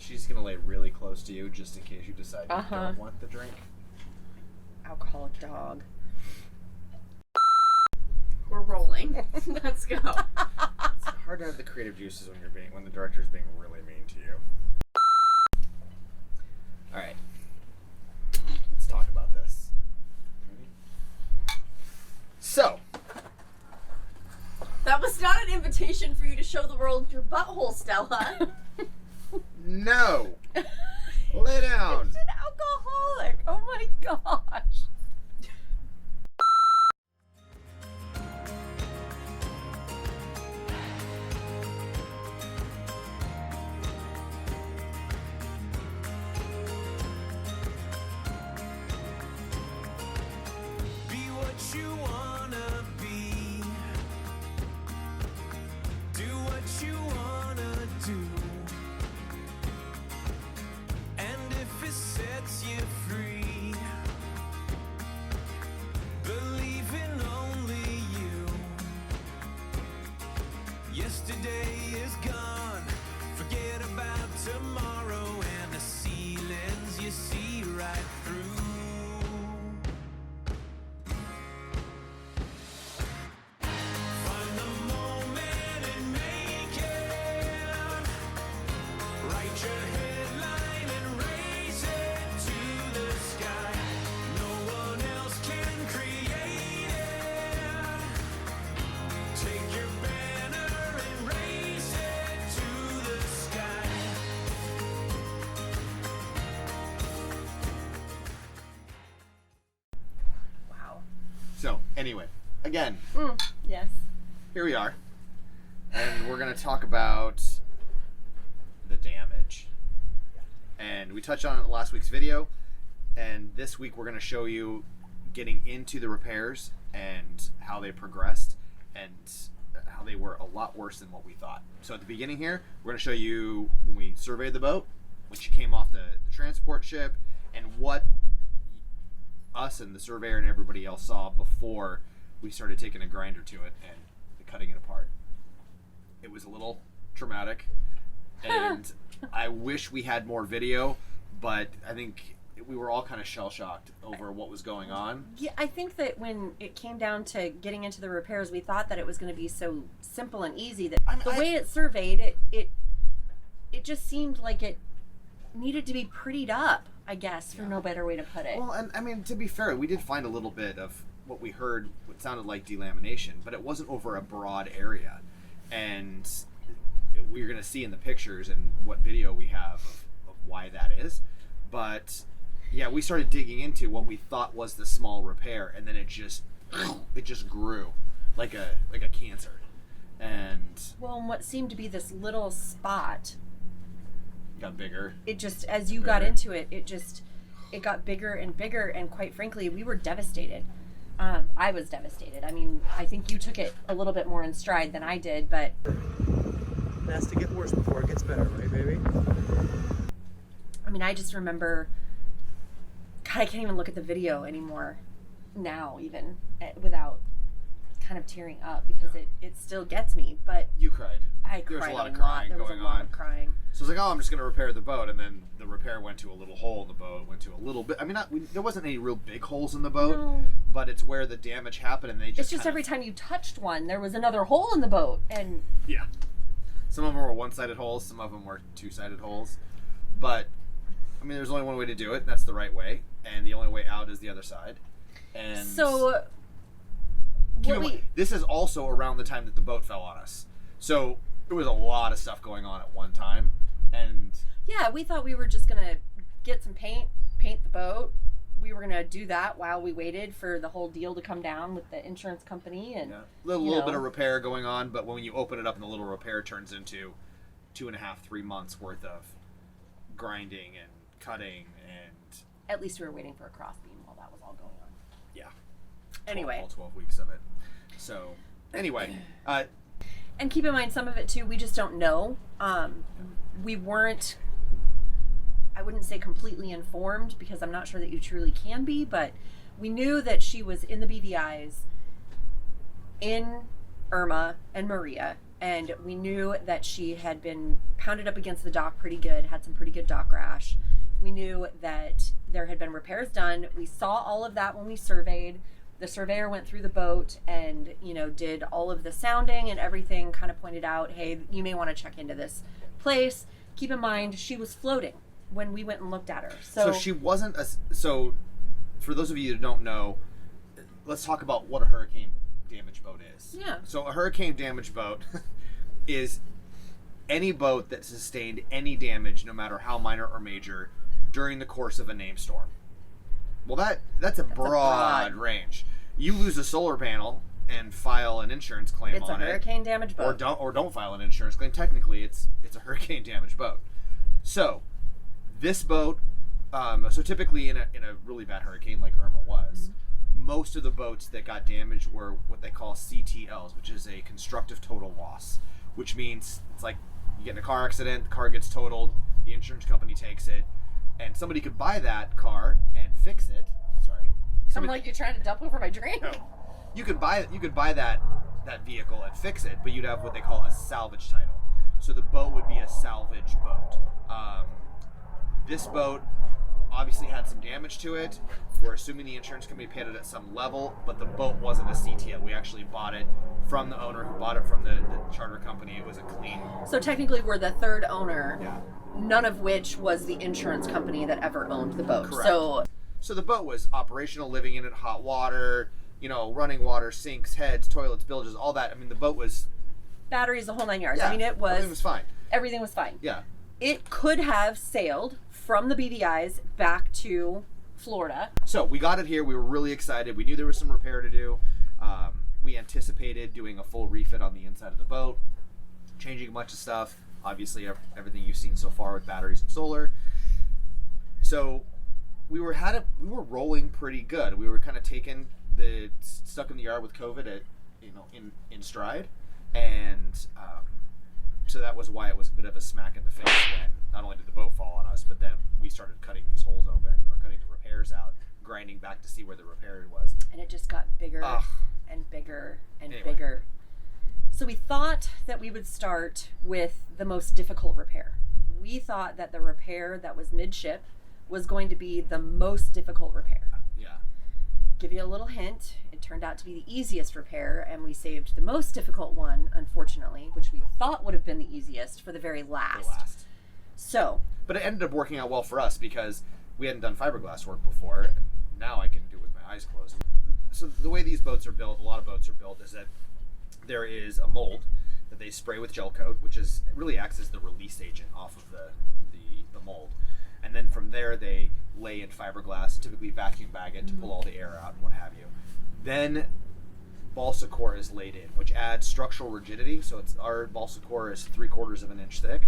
She's going to lay really close to you just in case you decide you don't want the drink. Alcoholic dog. We're rolling. Let's go. It's hard to have the creative juices when the director's being really mean to you. All right. Let's talk about this. So. That was not an invitation for you to show the world your butthole, Stella. No. Lay down. It's an alcoholic. Oh my gosh. Yesterday is gone, forget about tomorrow and the ceilings you see right through. Find the moment and make it. Write your headline and raise it to the sky. No one else can create it. Take your banner and raise it to the sky. Wow. So, anyway, again, Yes. here we are. And we're going to talk about the damage. And we touched on it in last week's video. And this week we're going to show you getting into the repairs and how they progressed and how they were a lot worse than what we thought. So at the beginning here, we're going to show you when we surveyed the boat, when she came off the transport ship, and what us and the surveyor and everybody else saw before we started taking a grinder to it and cutting it apart. It was a little traumatic, and I wish we had more video, but I think we were all kind of shell-shocked over what was going on. Yeah, I think that when it came down to getting into the repairs, we thought that it was going to be so simple and easy that the way it surveyed it just seemed like it needed to be prettied up, I guess, for no better way to put it. Well, and I mean, to be fair, we did find a little bit of what we heard, what sounded like delamination, but it wasn't over a broad area. And we're going to see in the pictures and what video we have of why that is. But yeah, we started digging into what we thought was the small repair, and then it just grew like a cancer. And well, and what seemed to be this little spot got bigger. It just, as you got into it, it got bigger and bigger, and quite frankly, we were devastated. I was devastated. I mean, I think you took it a little bit more in stride than I did, but It has to get worse before it gets better, right, baby? I mean, I just remember, God, I can't even look at the video anymore now, even without kind of tearing up, because it still gets me. But You cried. I There was cried a lot of crying There was going a lot on. of crying. So I was like, oh, I'm just going to repair the boat. And then the repair went to a little hole in the boat, went to a little bit. I mean, there wasn't any real big holes in the boat, No. but it's where the damage happened. And they just It's just every time you touched one, there was another hole in the boat. And Yeah. Some of them were one-sided holes. Some of them were two-sided holes. But, I mean, there's only one way to do it, and that's the right way. And the only way out is the other side. And so, keep in mind, this is also around the time that the boat fell on us. So there was a lot of stuff going on at one time. And yeah, we thought we were just going to get some paint the boat. We were going to do that while we waited for the whole deal to come down with the insurance company. And yeah, a little bit of repair going on, but when you open it up and the little repair turns into 2.5, 3 months worth of grinding and cutting, and at least we were waiting for a cross beam while that was all going on. yeah. Anyway. All 12 weeks of it. So, anyway. And keep in mind, some of it too, we just don't know. We weren't, I wouldn't say completely informed, because I'm not sure that you truly can be, but we knew that she was in the BVIs in Irma and Maria, And we knew that she had been pounded up against the dock pretty good, had some pretty good dock rash. We knew that there had been repairs done. We saw all of that when we surveyed. The surveyor went through the boat and, you know, did all of the sounding and everything, kind of pointed out, hey, you may want to check into this place. Keep in mind, she was floating when we went and looked at her. So she wasn't so for those of you who don't know, let's talk about what a hurricane damage boat is. Yeah. So a hurricane damage boat is any boat that sustained any damage, no matter how minor or major, during the course of a named storm. Well, that's a broad range. You lose a solar panel and file an insurance claim it's on it. It's a hurricane damage boat. Or don't file an insurance claim. Technically, it's a hurricane damage boat. So this boat, so typically in a really bad hurricane like Irma was, most of the boats that got damaged were what they call CTLs, which is a constructive total loss, which means it's like you get in a car accident, the car gets totaled, the insurance company takes it, and somebody could buy that car and fix it. Sorry. I'm like, you're trying to dump over my drink? No. You could buy that vehicle and fix it, but you'd have what they call a salvage title. So the boat would be a salvage boat. This boat obviously had some damage to it. We're assuming the insurance company paid it at some level, but the boat wasn't a CTL. We actually bought it from the owner who bought it from the charter company. It was a clean. So technically we're the third owner, Yeah. none of which was the insurance company that ever owned the boat. Correct. So the boat was operational, living in it, hot water, you know, running water, sinks, heads, toilets, bilges, all that. I mean, the boat was... Batteries, the whole 9 yards. Yeah, I mean, everything was fine. Everything was fine. Yeah. It could have sailed from the BVI's back to Florida. So we got it here. We were really excited. We knew there was some repair to do. We anticipated doing a full refit on the inside of the boat, changing a bunch of stuff. Obviously, everything you've seen so far with batteries and solar. So we were rolling pretty good. We were kind of taking the stuck in the yard with COVID in stride, and so that was why it was a bit of a smack in the face when not only did the boat fall on us, but then we started cutting these holes open or cutting the repairs out, grinding back to see where the repair was. And it just got bigger Ugh. and bigger and Anyway. bigger. So we thought that we would start with the most difficult repair. We thought that the repair that was midship was going to be the most difficult repair. Yeah. Give you a little hint, it turned out to be the easiest repair, and we saved the most difficult one, unfortunately, which we thought would have been the easiest, for the very last. So, But it ended up working out well for us because we hadn't done fiberglass work before, and now I can do it with my eyes closed. So the way these boats are built, a lot of boats are built, is that there is a mold that they spray with gel coat, which is really acts as the release agent off of the mold. And then from there they lay in fiberglass, typically vacuum bag it to pull all the air out and what have you. Then balsa core is laid in, which adds structural rigidity. So our balsa core is 3/4 of an inch thick.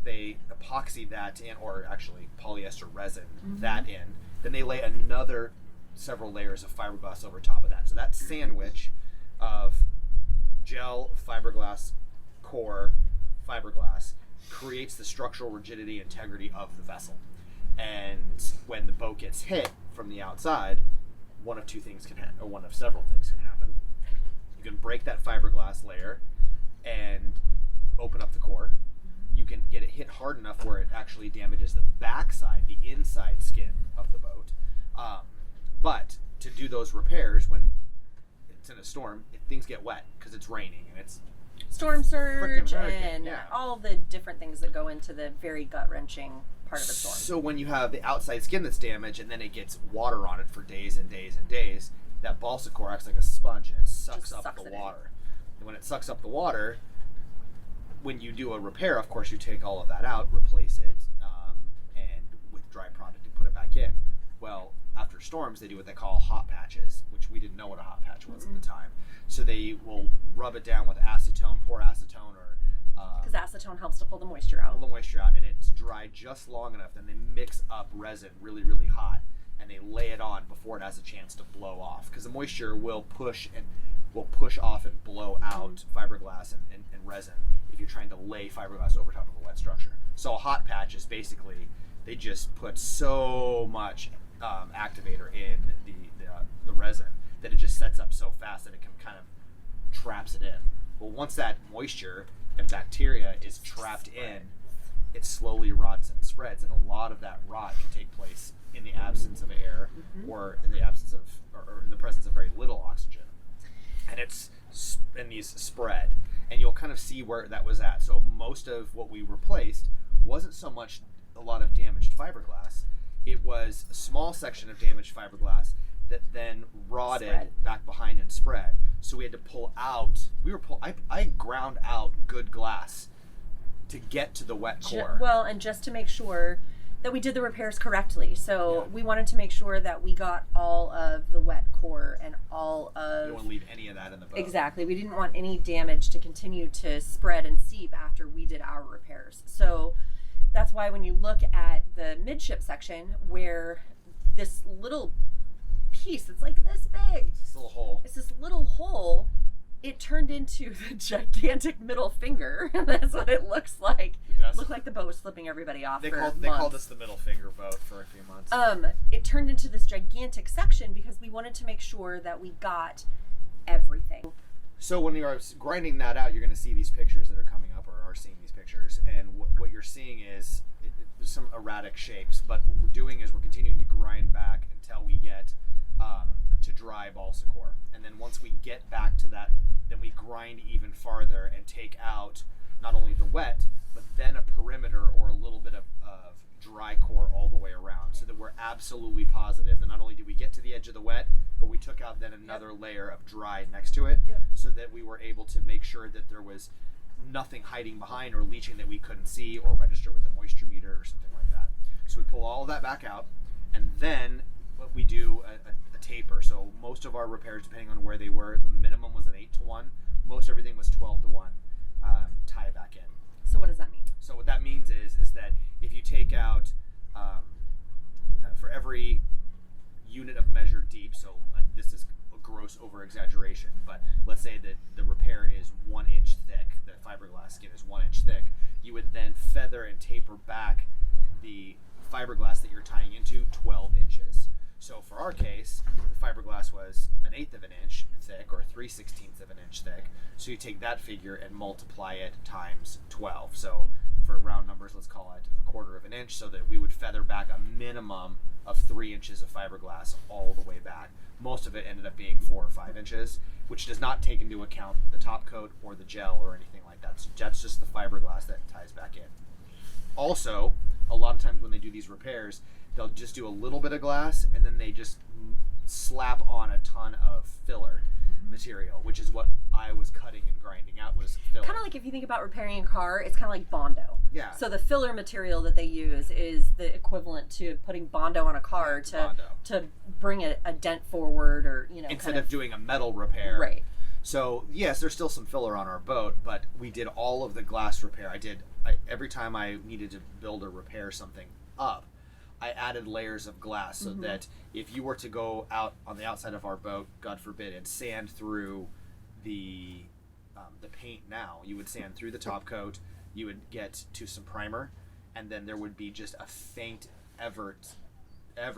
They epoxy that in, or actually polyester resin that in. Then they lay another several layers of fiberglass over top of that. So that sandwich of gel, fiberglass, core, fiberglass creates the structural rigidity integrity of the vessel. And when the boat gets hit from the outside, one of two things can happen, or one of several things can happen. You can break that fiberglass layer and open up the core. You can get it hit hard enough where it actually damages the backside, the inside skin of the boat. But to do those repairs when it's in a storm, things get wet because it's raining and it's storm surge hurricane, and yeah. all the different things that go into the very gut-wrenching part of a storm. So when you have the outside skin that's damaged and then it gets water on it for days and days and days, that balsa core acts like a sponge and it sucks up the water. And when it sucks up the water, when you do a repair, of course, you take all of that out, replace it, and with dry product and put it back in. Well, after storms, they do what they call hot patches, which we didn't know what a hot patch was at the time. So they will rub it down with acetone, pour acetone, or Because acetone helps to pull the moisture out. pull the moisture out, and it's dried just long enough. Then they mix up resin really, really hot, and they lay it on before it has a chance to blow off. Because the moisture will push off and blow out fiberglass and resin if you're trying to lay fiberglass over top of a wet structure. So a hot patch is basically they just put so much activator in the resin that it just sets up so fast that it can kind of traps it in. Well, once that moisture and bacteria is trapped in, it slowly rots and spreads, and a lot of that rot can take place in the absence of air or in the absence of or in the presence of very little oxygen, and these spread, and you'll kind of see where that was at. So most of what we replaced wasn't so much a lot of damaged fiberglass, it was a small section of damaged fiberglass that then rotted back behind and spread. So we had to pull out. I ground out good glass to get to the wet core. Well, and just to make sure that we did the repairs correctly. So we wanted to make sure that we got all of the wet core and all of... You don't want to leave any of that in the boat. Exactly. We didn't want any damage to continue to spread and seep after we did our repairs. So that's why when you look at the midship section, where this little piece that's like this big, It's a little hole. it's this little hole, it turned into the gigantic middle finger. That's what it looks like. It does. Looked like the boat was flipping everybody off They for called months. us the middle finger boat for a few months. It turned into this gigantic section because we wanted to make sure that we got everything. So when you're grinding that out, you're going to see these pictures that are coming up, or are seeing these pictures, and what you're seeing is there's some erratic shapes. But what we're doing is we're continuing to grind back until we get to dry balsa core, and then once we get back to that, then we grind even farther and take out not only the wet, but then a perimeter or a little bit of dry core all the way around, so that we're absolutely positive that not only did we get to the edge of the wet, but we took out then another layer of dry next to it, so that we were able to make sure that there was nothing hiding behind or leaching that we couldn't see or register with a moisture meter or something like that. So we pull all of that back out, and then what we do a taper. So most of our repairs, depending on where they were, the minimum was an 8-to-1. Most everything was 12-to-1. Tie back in. So what does that mean? So what that means is that if you take out for every unit of measure deep, so this is a gross over exaggeration, but let's say that the repair is 1 inch thick, the fiberglass skin is 1 inch thick, you would then feather and taper back the fiberglass that you're tying into 12 inches. So for our case, the fiberglass was 1/8 of an inch thick, or 3/16 of an inch thick. So you take that figure and multiply it times 12. So for round numbers, let's call it 1/4 of an inch, so that we would feather back a minimum of 3 inches of fiberglass all the way back. Most of it ended up being 4 or 5 inches, which does not take into account the top coat or the gel or anything like that. So that's just the fiberglass that ties back in. Also, a lot of times when they do these repairs, they'll just do a little bit of glass and then they just slap on a ton of filler material, which is what I was cutting and grinding out, was filler. Kind of like if you think about repairing a car, it's kind of like Bondo. Yeah. So the filler material that they use is the equivalent to putting Bondo on a car to bring a dent forward, or instead of doing a metal repair. Right. So yes, there's still some filler on our boat, but we did all of the glass repair. Every time I needed to build or repair something up, I added layers of glass, so that if you were to go out on the outside of our boat, God forbid, and sand through the paint now, you would sand through the top coat, you would get to some primer, and then there would be just a faint, ever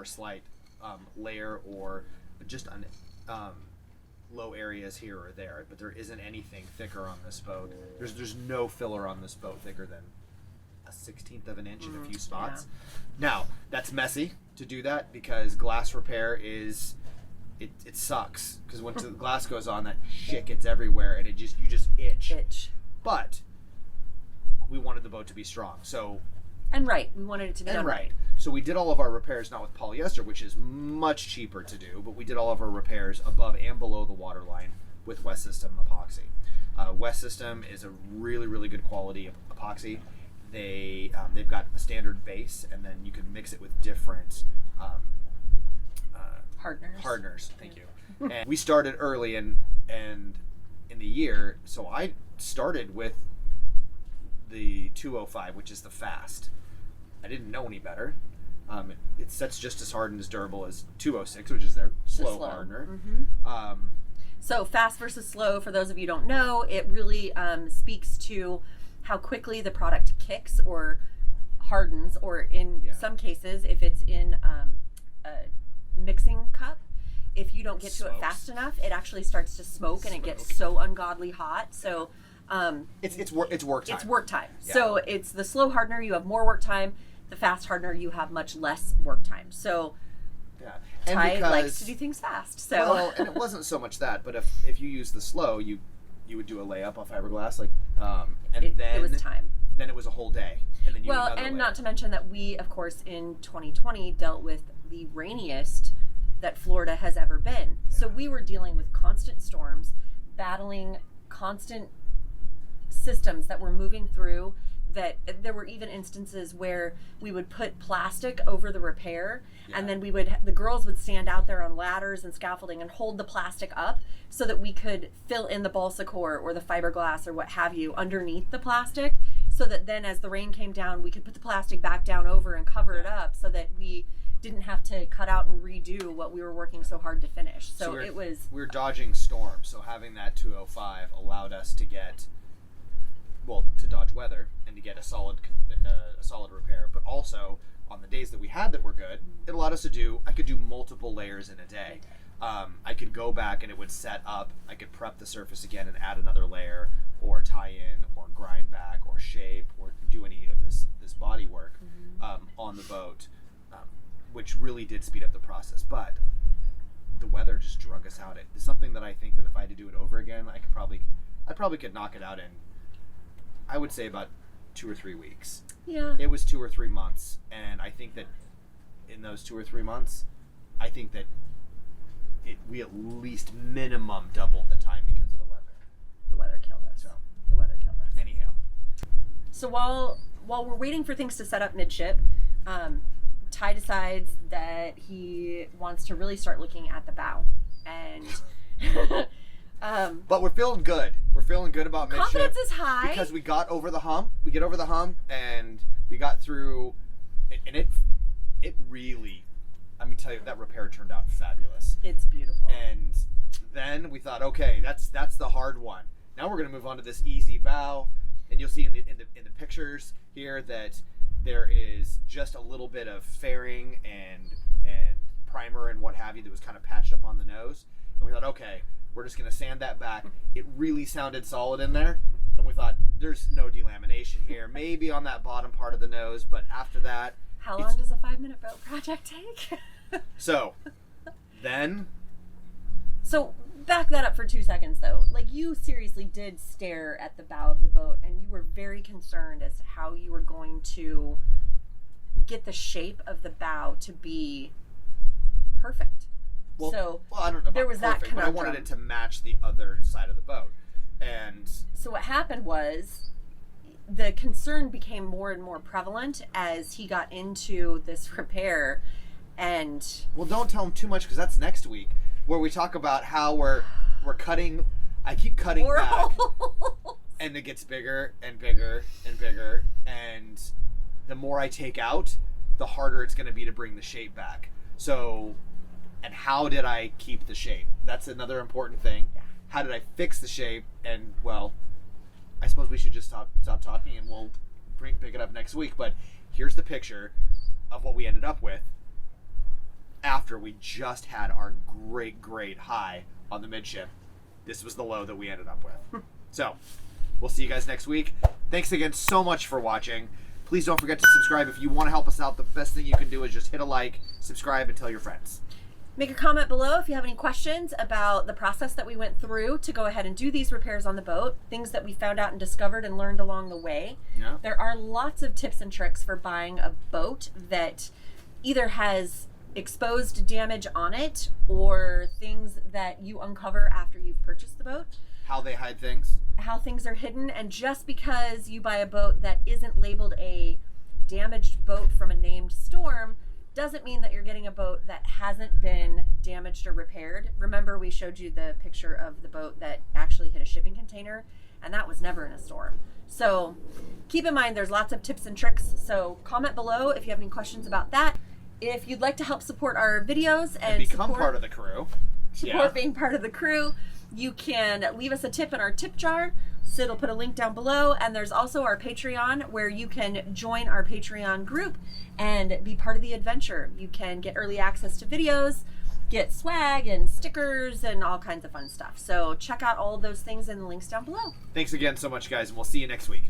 slight layer, or just low areas here or there, but there isn't anything thicker on this boat. There's no filler on this boat thicker than 1/16 of an inch in a few spots. Now, that's messy to do that, because glass repair is it sucks, because once the glass goes on, that shit gets everywhere and you just itch. But we wanted the boat to be strong. So we wanted it to be done right. So we did all of our repairs not with polyester, which is much cheaper to do, but we did all of our repairs above and below the waterline with West System epoxy. West System is a really, really good quality epoxy. They've got a standard base, and then you can mix it with different hardeners. Thank you. And we started early and in the year, so I started with the 205, which is the fast. I didn't know any better. It sets just as hard and as durable as 206, which is their slow hardener. So fast versus slow, for those of you who don't know, it really speaks to how quickly the product kicks or hardens, or in some cases, if it's in a mixing cup, if you don't get to it Smokes. fast enough, it actually starts to smoke and it gets so ungodly hot. So It's work time. it's work time. Yeah. So it's the slow hardener, you have more work time. The fast hardener, you have much less work time. So Yeah. Ty likes to do things fast. So Well, and it wasn't so much that, but if you use the slow, you would do a layup on fiberglass, like, and then it was time. Then it was a whole day, and then you Well, another and layup. not to mention that we, of course, in 2020 dealt with the rainiest that Florida has ever been. So we were dealing with constant storms, battling constant systems that were moving through. That there were even instances where we would put plastic over the repair, and then the girls would stand out there on ladders and scaffolding and hold the plastic up so that we could fill in the balsa core or the fiberglass or what have you underneath the plastic, so that then as the rain came down, we could put the plastic back down over and cover it up so that we didn't have to cut out and redo what we were working so hard to finish. So we it were dodging storms, so having that 205 allowed us to get, well, to dodge weather and to get a solid repair, but also on the days that we had that were good, it allowed us to I could do multiple layers in a day. I could go back and it would set up, I could prep the surface again and add another layer, or tie in, or grind back, or shape, or do any of this body work on the boat, which really did speed up the process. But the weather just drug us out. It's something that I think that if I had to do it over again, I probably could knock it out in, I would say, about 2 or 3 weeks. Yeah. It was 2 or 3 months, and I think that in those 2 or 3 months, I think that we at least minimum doubled the time because of the weather. The weather killed us. So. The weather killed us. Anyhow. So while we're waiting for things to set up midship, Ty decides that he wants to really start looking at the bow, and But we're feeling good. We're feeling good about midship. confidence is high Because we got over the hump. We get over the hump, and we got through, and it really, let me tell you, that repair turned out fabulous. It's beautiful. And then we thought, okay, that's the hard one. Now we're going to move on to this easy bow, and you'll see in the pictures here that there is just a little bit of fairing and primer and what have you that was kind of patched up on the nose. And we thought, okay, we're just going to sand that back. It really sounded solid in there, and we thought, there's no delamination here. Maybe on that bottom part of the nose, but after that, How long does a 5-minute boat project take? So then, So back that up for 2 seconds, though. Like, you seriously did stare at the bow of the boat, and you were very concerned as to how you were going to get the shape of the bow to be perfect. well, I don't know about there was that perfect, but I wanted conundrum. it to match the other side of the boat. And So what happened was the concern became more and more prevalent as he got into this repair, and well, don't tell them too much, because that's next week, where we talk about how we're cutting. I keep cutting back, and it gets bigger and bigger and bigger, and the more I take out, the harder it's going to be to bring the shape back. So, and how did I keep the shape? That's another important thing. How did I fix the shape? And, well, I suppose we should just stop talking, and we'll pick it up next week. But here's the picture of what we ended up with after we just had our great high on the midship. This was the low that we ended up with. So, we'll see you guys next week. Thanks again so much for watching. Please don't forget to subscribe. If you want to help us out, the best thing you can do is just hit a like, subscribe, and tell your friends. make a comment below if you have any questions about the process that we went through to go ahead and do these repairs on the boat, things that we found out and discovered and learned along the way. Yeah. There are lots of tips and tricks for buying a boat that either has exposed damage on it or things that you uncover after you've purchased the boat, How they hide things. how things are hidden. And just because you buy a boat that isn't labeled a damaged boat from a named storm doesn't mean that you're getting a boat that hasn't been damaged or repaired. Remember, we showed you the picture of the boat that actually hit a shipping container, and that was never in a storm. So keep in mind there's lots of tips and tricks. So comment below if you have any questions about that. If you'd like to help support our videos and become support part of the crew. support being part of the crew, you can leave us a tip in our tip jar. Sid will put a link down below, and there's also our Patreon where you can join our Patreon group and be part of the adventure. You can get early access to videos, get swag and stickers and all kinds of fun stuff. So check out all of those things in the links down below. Thanks again so much, guys, and we'll see you next week.